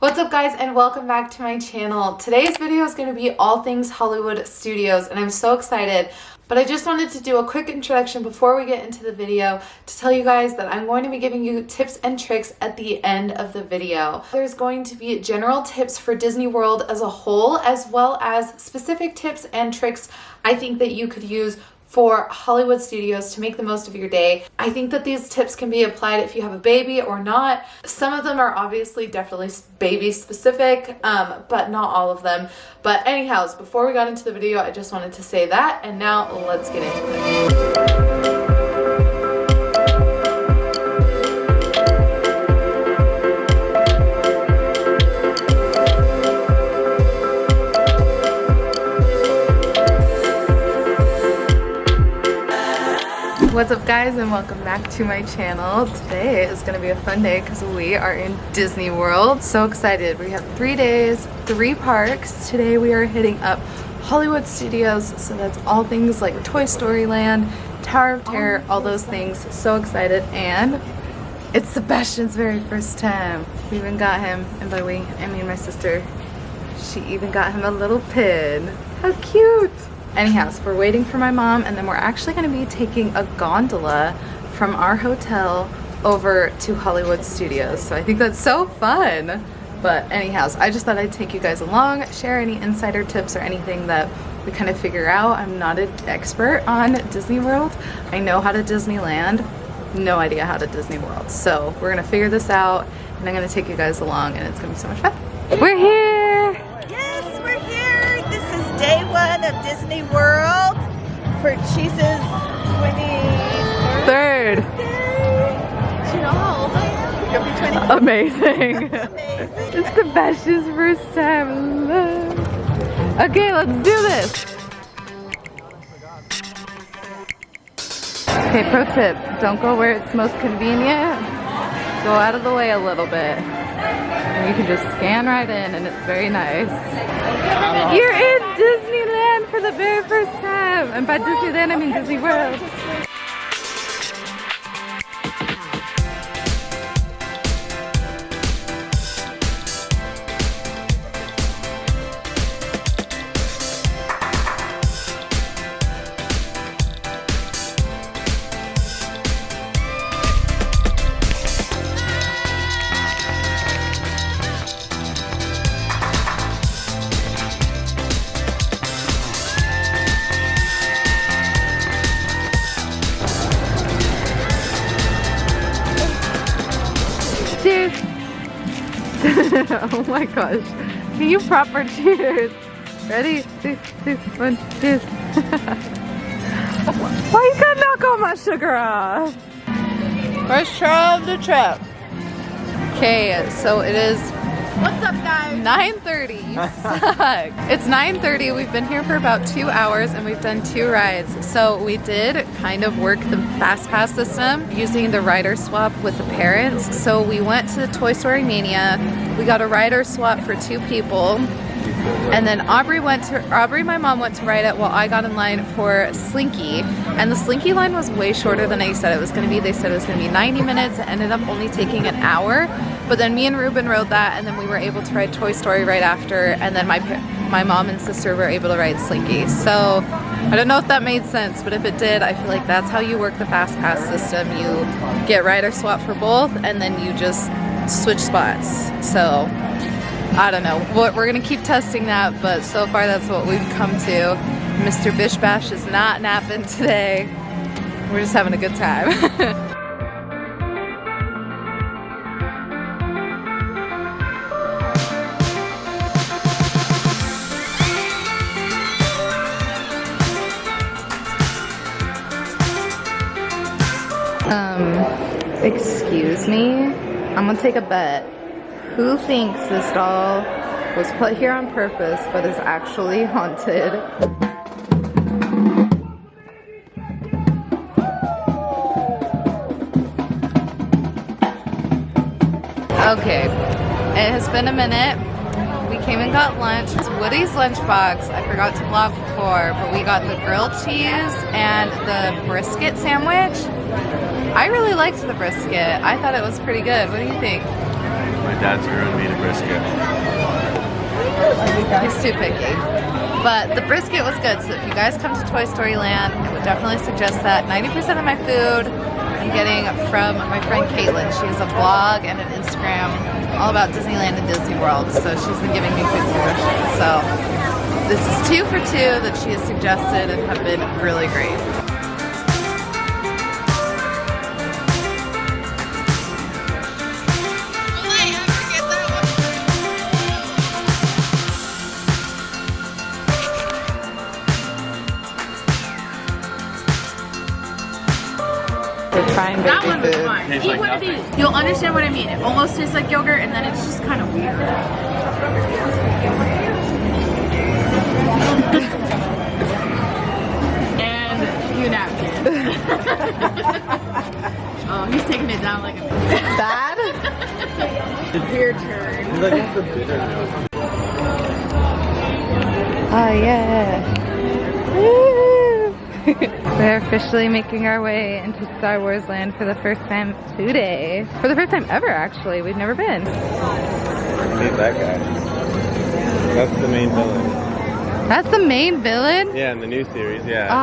What's up guys, and welcome back to my channel. Today's video is going to be all things Hollywood Studios and I'm so excited. But I just wanted to do a quick introduction before we get into the video to tell you guys that I'm going to be giving you tips and tricks at the end of the video. There's going to be general tips for Disney World as a whole, as well as specific tips and tricks I think that you could use for Hollywood Studios to make the most of your day. I think that these tips can be applied if you have a baby or not. Some of them are obviously definitely baby specific, but not all of them. But anyhow, before we got into the video, I just wanted to say that, and now let's get into it. What's up guys, and welcome back to my channel. Today is going to be a fun day because we are in Disney World. So excited. We have 3 days, 3 parks. Today we are hitting up Hollywood Studios, so that's all things like Toy Story Land, Tower of Terror, all those things. So excited, and it's Sebastian's very first time. We even got him, and by we, I mean my sister, she even got him a little pin. How cute! Anyhow, so we're waiting for my mom, and then we're actually going to be taking a gondola from our hotel over to Hollywood Studios. So I think that's so fun. But anyhow, I just thought I'd take you guys along, share any insider tips or anything that we kind of figure out. I'm not an expert on Disney World. I know how to Disneyland, no idea how to Disney World. So we're going to figure this out, and I'm going to take you guys along, and it's going to be so much fun. We're here! Day one of Disney World for Cheese's 23rd. Do you know how old I am? You'll be 20. Amazing. Amazing. It's Sebastian's first time. Okay, let's do this. Okay, pro tip. Don't go where it's most convenient. Go out of the way a little bit. And you can just scan right in, and it's very nice. You're in Disneyland for the very first time. And by Disneyland, I mean Disney World. Cheers! Oh my gosh. Can you proper cheers? Ready? 3, 2, 1, cheers. Why you gotta knock all my sugar off? First try of the trip. Okay, so it is, What's up, guys? 9:30. You suck. It's 9:30. We've been here for about 2 hours and we've done 2 rides. So we did kind of work the fast pass system using the rider swap with the parents. So we went to Toy Story Mania. We got a rider swap for 2 people. And then Aubrey, my mom, went to ride it while I got in line for Slinky. And the Slinky line was way shorter than I said it was going to be. They said it was going to be 90 minutes. It ended up only taking an hour. But then me and Ruben rode that, and then we were able to ride Toy Story right after. And then my mom and sister were able to ride Slinky. So I don't know if that made sense, but if it did, I feel like that's how you work the fast pass system. You get rider swap for both, and then you just switch spots. So I don't know. We're going to keep testing that, but so far that's what we've come to. Mr. Bish Bash is not napping today. We're just having a good time. Excuse me? I'm going to take a bet. Who thinks this doll was put here on purpose but is actually haunted? Okay, it has been a minute. We came and got lunch. It's Woody's lunchbox. I forgot to vlog before, but we got the grilled cheese and the brisket sandwich. I really liked the brisket. I thought it was pretty good. What do you think? My dad's girl made a brisket. He's too picky. But the brisket was good, so if you guys come to Toy Story Land, I would definitely suggest that. 90% of my food I'm getting from my friend Caitlin. She has a blog and an Instagram all about Disneyland and Disney World, so she's been giving me food suggestions. So this is 2 for 2 that she has suggested and have been really great. They're trying That baby one was food. fine. Eat one of these. You'll understand what I mean. It almost tastes like yogurt, and then it's just kind of weird. And a few napkins. Oh, he's taking it down like a Bad? weird turn. Oh yeah. Woo! We're officially making our way into Star Wars Land for the first time today. For the first time ever, actually. We've never been. Meet that guy. That's the main villain. That's the main villain? Yeah, in the new series, yeah.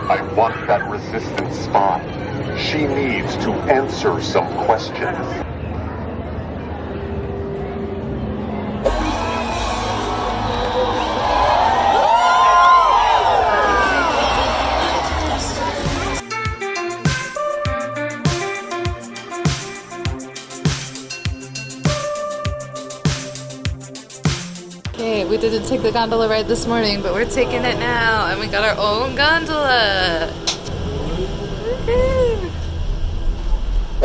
I want that resistance spy. She needs to answer some questions. Okay, we didn't take the gondola ride this morning, but we're taking it now, and we got our own gondola. Woohoo!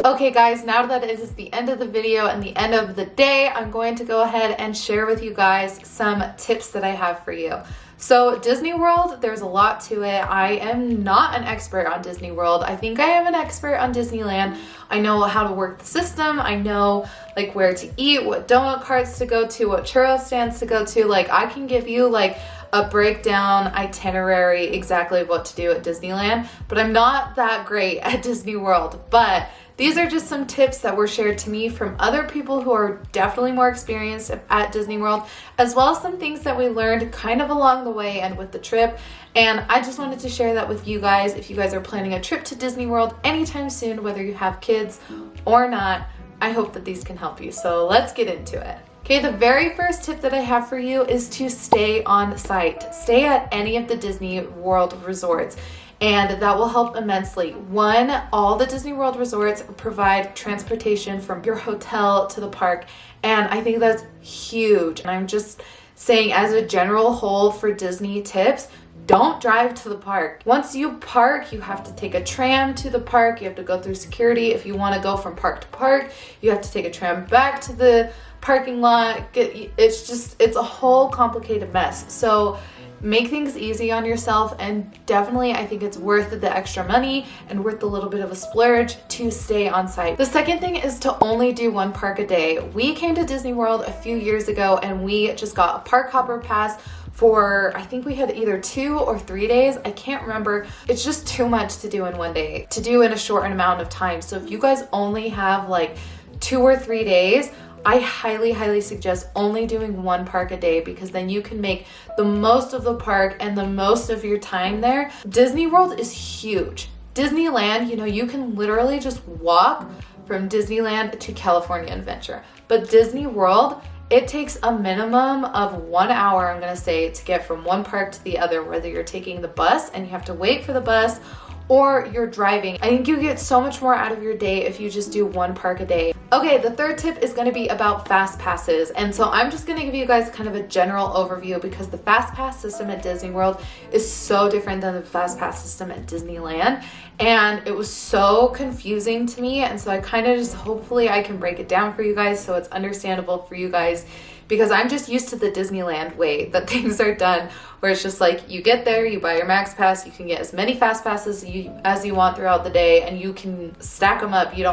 Okay guys, now that it is the end of the video and the end of the day, I'm going to go ahead and share with you guys some tips that I have for you. So Disney World, there's a lot to it. I am not an expert on Disney World. I think I am an expert on Disneyland. I know how to work the system. I know like where to eat, what donut carts to go to, what churro stands to go to. Like I can give you like a breakdown itinerary exactly of what to do at Disneyland, but I'm not that great at Disney World. But these are just some tips that were shared to me from other people who are definitely more experienced at Disney World, as well as some things that we learned kind of along the way and with the trip. And I just wanted to share that with you guys. If you guys are planning a trip to Disney World anytime soon, whether you have kids or not, I hope that these can help you. So let's get into it. Okay, the very first tip that I have for you is to stay on site. Stay at any of the Disney World resorts, and that will help immensely. One, all the Disney World resorts provide transportation from your hotel to the park, and I think that's huge. And I'm just saying, as a general whole for Disney tips, don't drive to the park. Once you park, you have to take a tram to the park. You have to go through security. If you want to go from park to park, you have to take a tram back to the parking lot. It's a whole complicated mess. So make things easy on yourself, and definitely I think it's worth the extra money and worth a little bit of a splurge to stay on site. The second thing is to only do one park a day. We came to Disney World a few years ago and we just got a park hopper pass for, I think we had either 2 or 3 days. I can't remember. It's just too much to do in one day, to do in a short amount of time. So if you guys only have like 2 or 3 days, I highly suggest only doing one park a day, because then you can make the most of the park and the most of your time there. Disney World is huge. Disneyland, you know, you can literally just walk from Disneyland to California Adventure. But Disney World, it takes a minimum of 1 hour, I'm gonna say, to get from one park to the other, whether you're taking the bus and you have to wait for the bus, or you're driving. I think you get so much more out of your day if you just do one park a day. Okay, the third tip is gonna be about fast passes. And so I'm just gonna give you guys kind of a general overview, because the fast pass system at Disney World is so different than the fast pass system at Disneyland. And it was so confusing to me. And so I kind of just, hopefully I can break it down for you guys so it's understandable for you guys, because I'm just used to the Disneyland way that things are done, where it's just like you get there, you buy your max pass, you can get as many fast passes as you want throughout the day, and you can stack them up. You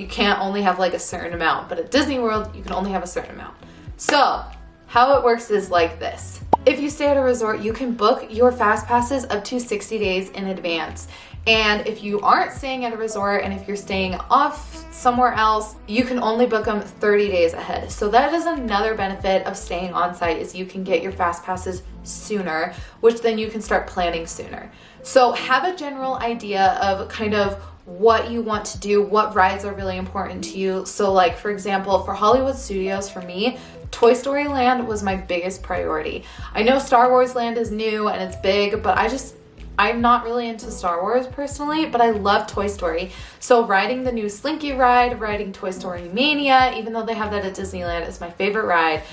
can't only have like a certain amount, but at Disney World, you can only have a certain amount. So how it works is like this. If you stay at a resort, you can book your fast passes up to 60 days in advance. And if you aren't staying at a resort and if you're staying off somewhere else, you can only book them 30 days ahead. So that is another benefit of staying on site, is you can get your fast passes sooner, which then you can start planning sooner. So have a general idea of kind of what you want to do, what rides are really important to you. So like, for example, for Hollywood Studios, for me, Toy Story Land was my biggest priority. I know Star Wars Land is new and it's big, but I'm not really into Star Wars personally, but I love Toy Story. So riding the new Slinky ride, riding Toy Story Mania, even though they have that at Disneyland, is my favorite ride.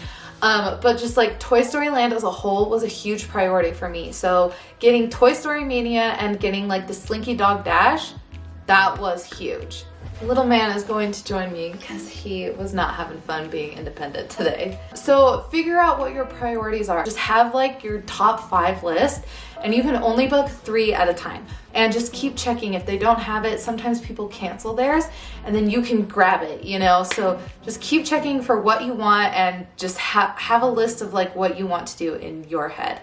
But just like Toy Story Land as a whole was a huge priority for me. So getting Toy Story Mania and getting like the Slinky Dog Dash, that was huge. Little man is going to join me because he was not having fun being independent today. So figure out what your priorities are. Just have like your top 5 list, and you can only book 3 at a time. And just keep checking if they don't have it. Sometimes people cancel theirs and then you can grab it, you know? So just keep checking for what you want and just have a list of like what you want to do in your head.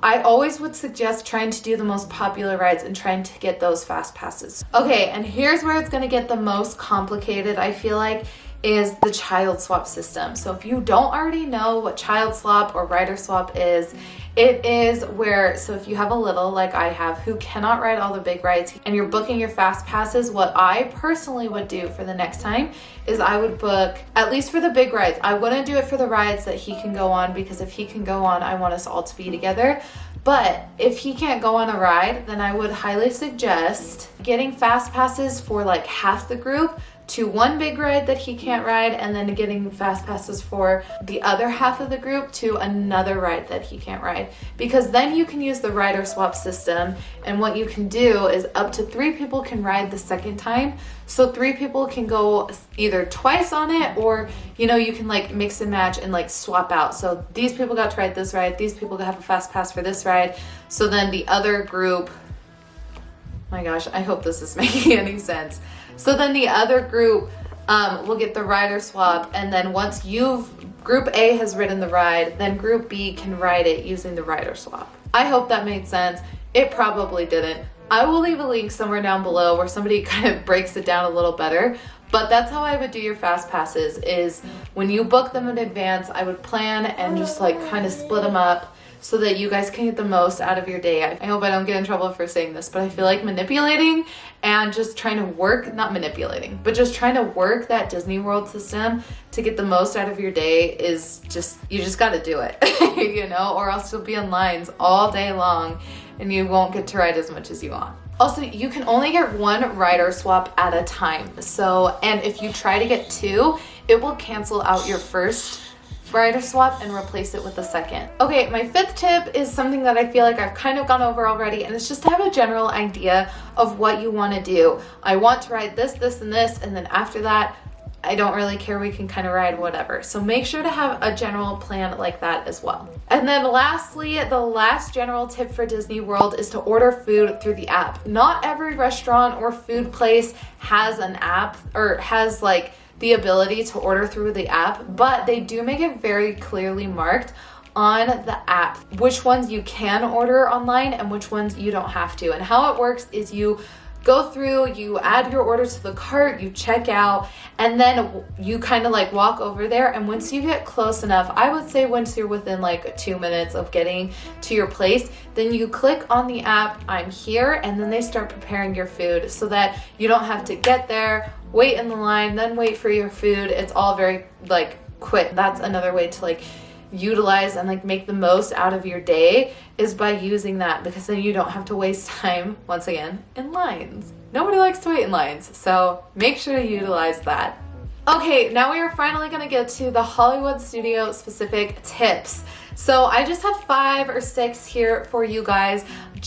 I always would suggest trying to do the most popular rides and trying to get those fast passes. Okay, and here's where it's gonna get the most complicated, I feel like, is the child swap system. So if you don't already know what child swap or rider swap is, it is where, so if you have a little like I have who cannot ride all the big rides and you're booking your fast passes, what I personally would do for the next time is I would book, at least for the big rides, I wouldn't do it for the rides that he can go on, because if he can go on, I want us all to be together. But if he can't go on a ride, then I would highly suggest getting fast passes for like half the group to one big ride that he can't ride, and then getting fast passes for the other half of the group to another ride that he can't ride. Because then you can use the rider swap system, and what you can do is up to 3 people can ride the second time. So 3 people can go either twice on it, or you know, you can like mix and match and like swap out. So these people got to ride this ride, these people have a fast pass for this ride. So then the other group, my gosh, I hope this is making any sense. So then the other group will get the rider swap, and then once group A has ridden the ride, then group B can ride it using the rider swap. I hope that made sense. It probably didn't. I will leave a link somewhere down below where somebody kind of breaks it down a little better, but that's how I would do your fast passes, is when you book them in advance, I would plan and just like kind of split them up so that you guys can get the most out of your day. I hope I don't get in trouble for saying this, but I feel like manipulating and just trying to work, not manipulating, but just trying to work that Disney World system to get the most out of your day is just, you just gotta do it, you know, or else you'll be in lines all day long and you won't get to ride as much as you want. Also, you can only get 1 rider swap at a time. So, and if you try to get 2, it will cancel out your first rider swap and replace it with the second. Okay, my 5th tip is something that I feel like I've kind of gone over already, and it's just to have a general idea of what you want to do. I want to ride this, this, and this, and then after that, I don't really care, we can kind of ride whatever. So make sure to have a general plan like that as well. And then lastly, the last general tip for Disney World is to order food through the app. Not every restaurant or food place has an app or has like the ability to order through the app, but they do make it very clearly marked on the app which ones you can order online and which ones you don't have to. And how it works is you go through, you add your order to the cart, you check out, and then you kind of like walk over there, and once you get close enough, I would say once you're within like 2 minutes of getting to your place, then you click on the app, I'm here, and then they start preparing your food so that you don't have to get there, wait in the line, then wait for your food. It's all very like quick. That's another way to like utilize and like make the most out of your day, is by using that, because then you don't have to waste time once again in lines. Nobody likes to wait in lines, so make sure to utilize that. Okay, now we are finally going to get to the Hollywood Studio specific tips. So I just have 5 or 6 here for you guys.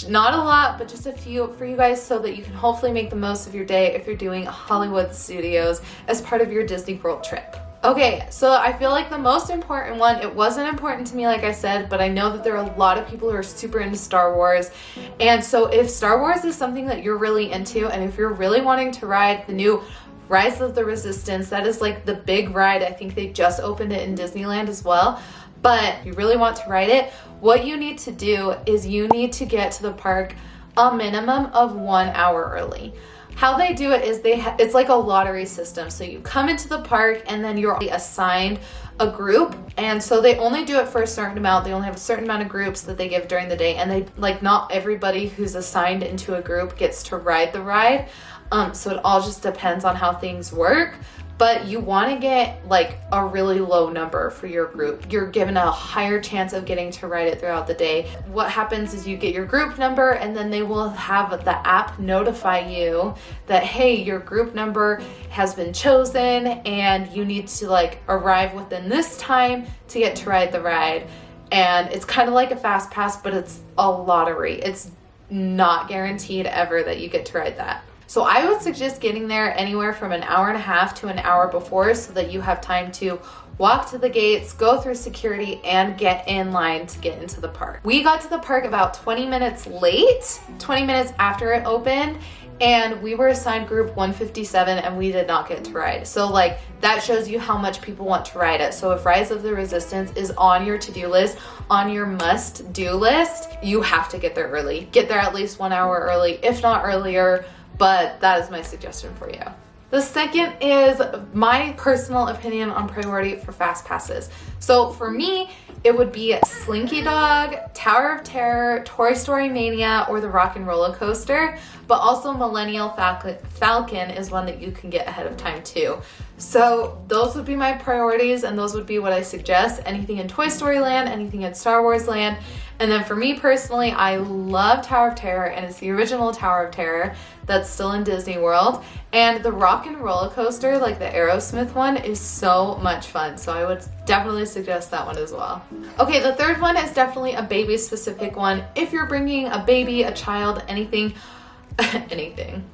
Not a lot, but just a few for you guys so that you can hopefully make the most of your day if you're doing Hollywood Studios as part of your Disney World trip. Okay, so I feel like the most important one, it wasn't important to me like I said, but I know that there are a lot of people who are super into Star Wars. And so if Star Wars is something that you're really into, and if you're really wanting to ride the new Rise of the Resistance, that is like the big ride. I think they just opened it in Disneyland as well. But you really want to ride it, what you need to do is you need to get to the park a minimum of 1 hour early. How they do it is it's like a lottery system. So you come into the park and then you're assigned a group, and so they only do it for a certain amount. They only have a certain amount of groups that they give during the day, and they like not everybody who's assigned into a group gets to ride the ride. So it all just depends on how things work. But you want to get like a really low number for your group. You're given a higher chance of getting to ride it throughout the day. What happens is you get your group number, and then they will have the app notify you that, hey, your group number has been chosen and you need to like arrive within this time to get to ride the ride. And it's kind of like a fast pass, but it's a lottery. It's not guaranteed ever that you get to ride that. So I would suggest getting there anywhere from an hour and a half to an hour before, so that you have time to walk to the gates, go through security, and get in line to get into the park. We got to the park about 20 minutes late, 20 minutes after it opened, and we were assigned group 157 and we did not get to ride. So like that shows you how much people want to ride it. So if Rise of the Resistance is on your to-do list, on your must-do list, you have to get there early. Get there at least 1 hour early, if not earlier. But that is my suggestion for you. The second is my personal opinion on priority for fast passes. So for me, it would be Slinky Dog, Tower of Terror, Toy Story Mania, or the Rock and Roller Coaster. But also Millennial Falcon is one that you can get ahead of time too. So those would be my priorities, and those would be what I suggest. Anything in Toy Story Land, anything in Star Wars Land. And then for me personally, I love Tower of Terror, and it's the original Tower of Terror that's still in Disney World. And the Rock and Roller Coaster, like the Aerosmith one, is so much fun. So I would definitely suggest that one as well. Okay, the third one is definitely a baby specific one. If you're bringing a baby, a child, anything, anything.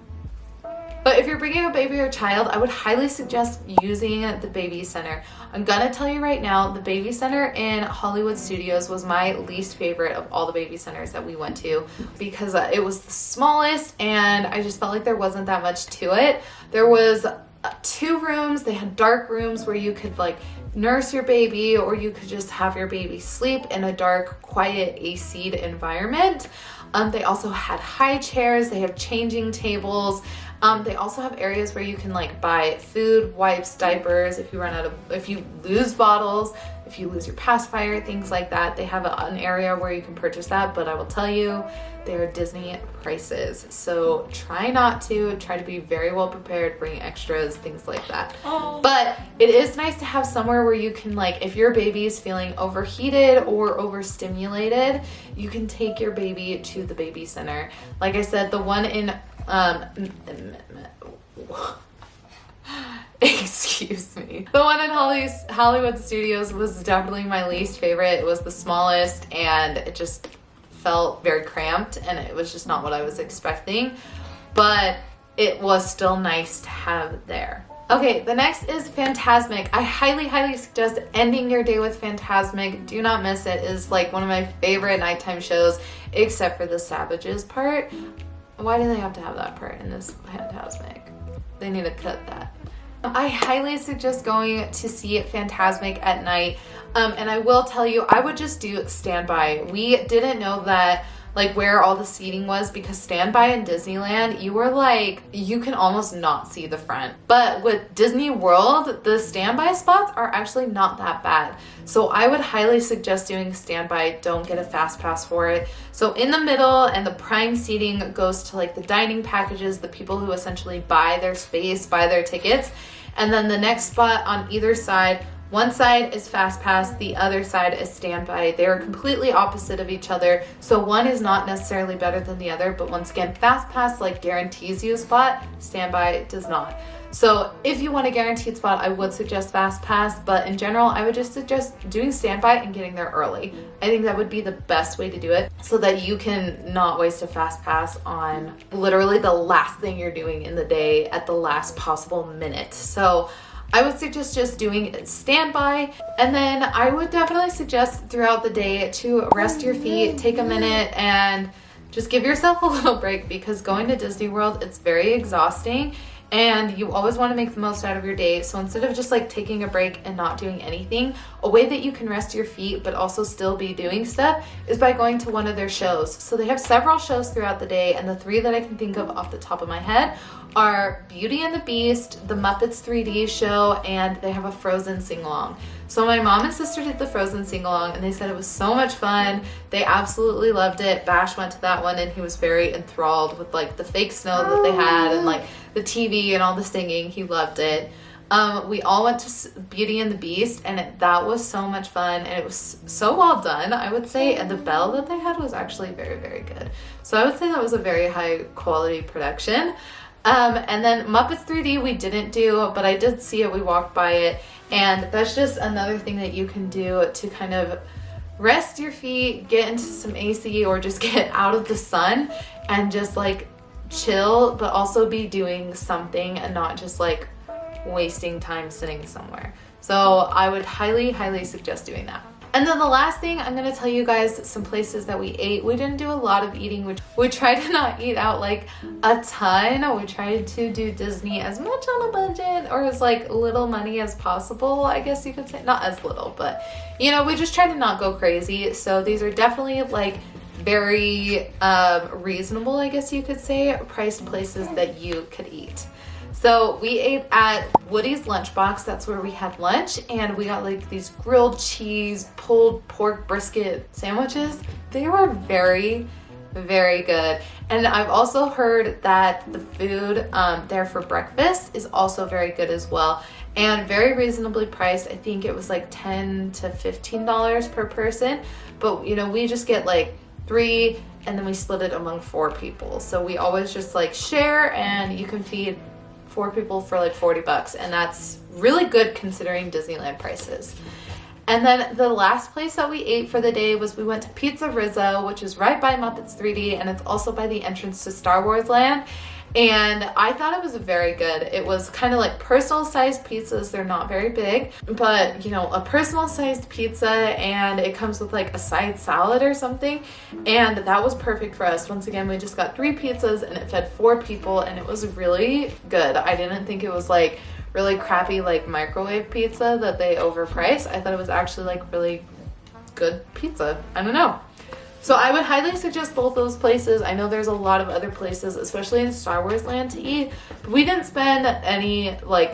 But if you're bringing a baby or child, I would highly suggest using the baby center. I'm gonna tell you right now, the baby center in Hollywood Studios was my least favorite of all the baby centers that we went to, because it was the smallest and I just felt like there wasn't that much to it. There was 2 rooms. They had dark rooms where you could like nurse your baby, or you could just have your baby sleep in a dark, quiet, AC'd environment. They also had high chairs. They have changing tables. They also have areas where you can like buy food, wipes, diapers, if you lose bottles, if you lose your pacifier, things like that. They have an area where you can purchase that, but I will tell you, they're Disney prices. So try to be very well prepared, bring extras, things like that. Oh. But it is nice to have somewhere where you can, like, if your baby is feeling overheated or overstimulated, you can take your baby to the baby center. Like I said, the one in excuse me. The one in Hollywood Studios was definitely my least favorite. It was the smallest and it just felt very cramped and it was just not what I was expecting, but it was still nice to have there. Okay, the next is Fantasmic. I highly suggest ending your day with Fantasmic. Do not miss it. It is like one of my favorite nighttime shows, except for the Savages part. Why do they have to have that part in this Fantasmic? They need to cut that. I highly suggest going to see Fantasmic at night. And I will tell you, I would just do standby. We didn't know that, like, where all the seating was, because standby in Disneyland, you can almost not see the front. But with Disney World, the standby spots are actually not that bad. So I would highly suggest doing standby. Don't get a fast pass for it. So in the middle, and the prime seating goes to like the dining packages, the people who essentially buy their space, buy their tickets. And then the next spot on either side, one side is fast pass, the other side is standby. They are completely opposite of each other. So one is not necessarily better than the other, but once again, fast pass like guarantees you a spot, standby does not. So if you want a guaranteed spot, I would suggest fast pass, but in general, I would just suggest doing standby and getting there early. I think that would be the best way to do it, so that you can not waste a fast pass on literally the last thing you're doing in the day at the last possible minute. So I would suggest just doing standby, and then I would definitely suggest throughout the day to rest your feet, take a minute, and just give yourself a little break, because going to Disney World, it's very exhausting. and you always want to make the most out of your day. So instead of just like taking a break and not doing anything, a way that you can rest your feet but also still be doing stuff is by going to one of their shows. So they have several shows throughout the day, and the three that I can think of off the top of my head are Beauty and the Beast, the Muppets 3D show, and they have a Frozen sing-along. So my mom and sister did the Frozen sing-along, and they said it was so much fun. They absolutely loved it. Bash went to that one, and he was very enthralled with like the fake snow that they had and like the TV and all the singing. He loved it. We all went to Beauty and the Beast, and that was so much fun, and it was so well done, I would say, and the bell that they had was actually very, very good. So I would say that was a very high quality production. And then Muppets 3D we didn't do, but I did see it, we walked by it, and that's just another thing that you can do to kind of rest your feet, get into some AC, or just get out of the sun and just like chill, but also be doing something and not just like wasting time sitting somewhere. So I would highly, highly suggest doing that. And then the last thing, I'm going to tell you guys some places that we ate. We didn't do a lot of eating. We tried to not eat out like a ton. We tried to do Disney as much on a budget or as like little money as possible, I guess you could say. Not as little, but you know, we just tried to not go crazy. So these are definitely like very reasonable, I guess you could say, priced places that you could eat. So we ate at Woody's Lunchbox. That's where we had lunch, and we got like these grilled cheese, pulled pork brisket sandwiches. They were very, very good. And I've also heard that the food there for breakfast is also very good as well, and very reasonably priced. I think it was like $10 to $15 per person, but you know, we just get like 3, and then we split it among 4 people. So we always just like share, and you can feed 4 people for like $40, and that's really good considering Disneyland prices. And then the last place that we ate for the day was we went to Pizza Rizzo, which is right by Muppets 3D, and it's also by the entrance to Star Wars Land. And I thought it was very good. It was kind of like personal sized pizzas. They're not very big, but you know, a personal sized pizza, and it comes with like a side salad or something. And that was perfect for us. Once again, we just got 3 pizzas, and it fed 4 people, and it was really good. I didn't think it was like really crappy like microwave pizza that they overprice. I thought it was actually like really good pizza. I don't know. So I would highly suggest both those places. I know there's a lot of other places, especially in Star Wars Land, to eat, but we didn't spend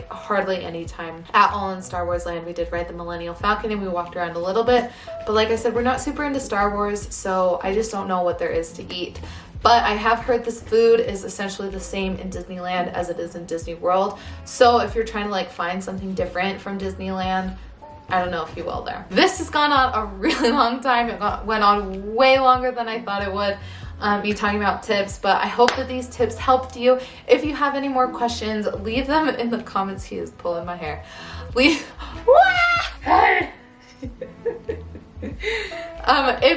hardly any time at all in Star Wars Land. We did ride the Millennial Falcon, and we walked around a little bit, but like I said, we're not super into Star Wars, so I just don't know what there is to eat. But I have heard this food is essentially the same in Disneyland as it is in Disney World. So if you're trying to like find something different from Disneyland, I don't know if you will there. This has gone on a really long time. It went on way longer than I thought it would, me talking about tips, but I hope that these tips helped you. If you have any more questions, leave them in the comments. He is pulling my hair. If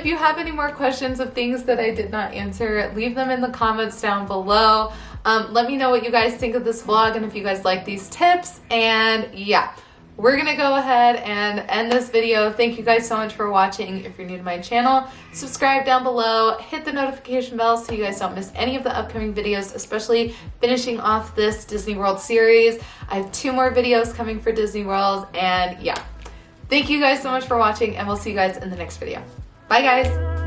you have any more questions of things that I did not answer, leave them in the comments down below. Let me know what you guys think of this vlog and if you guys like these tips. And yeah, we're gonna go ahead and end this video. Thank you guys so much for watching. If you're new to my channel, subscribe down below, hit the notification bell so you guys don't miss any of the upcoming videos, especially finishing off this Disney World series. I have 2 more videos coming for Disney World, and yeah. Thank you guys so much for watching, and we'll see you guys in the next video. Bye guys!